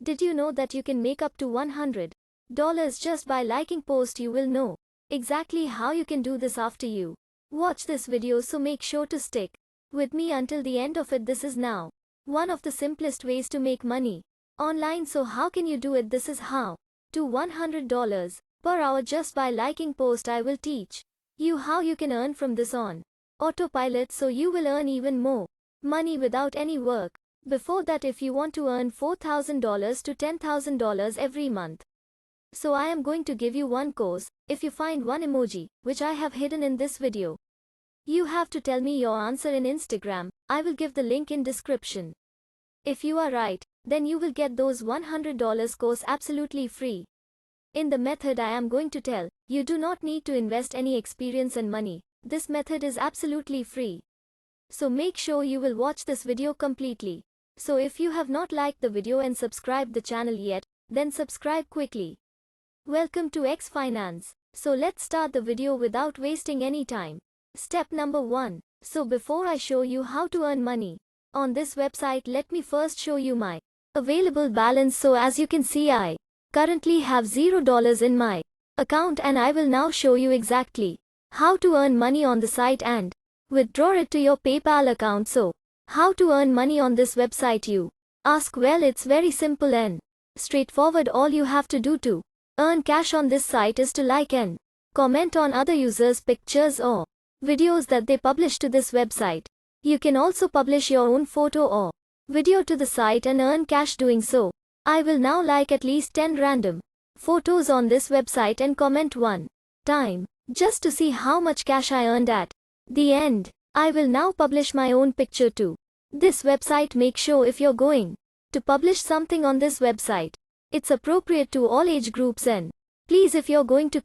Did you know that you can make up to $100 just by liking post? You will know exactly how you can do this after you watch this video, so make sure to stick with me until the end of it. This is now one of the simplest ways to make money online. So how can you do it? This is how to $100 per hour just by liking post. I will teach you how you can earn from this on autopilot, so you will earn even more money without any work. Before that, if you want to earn $4,000 to $10,000 every month, so I am going to give you one course. If you find one emoji which I have hidden in this video, you have to tell me your answer in Instagram. I will give the link in description. If you are right, then you will get those $100 course absolutely free. In the method I am going to tell, you do not need to invest any experience and money. This method is absolutely free. So make sure you will watch this video completely. So if you have not liked the video and subscribed the channel yet, then subscribe quickly. Welcome to X Finance. So let's start the video without wasting any time. Step number 1. So before I show you how to earn money on this website, let me first show you my available balance. So as you can see, I currently have $0 in my account, and I will now show you exactly how to earn money on the site and withdraw it to your PayPal account. So how to earn money on this website, you ask? Well, it's very simple and straightforward. All you have to do to earn cash on this site is to like and comment on other users' pictures or videos that they publish to this website. You can also publish your own photo or video to the site and earn cash doing so. I will now like at least 10 random photos on this website and comment one time, just to see how much cash I earned at the end. I will now publish my own picture to this website. Make sure if you're going to publish something on this website, it's appropriate to all age groups, and please, if you're going to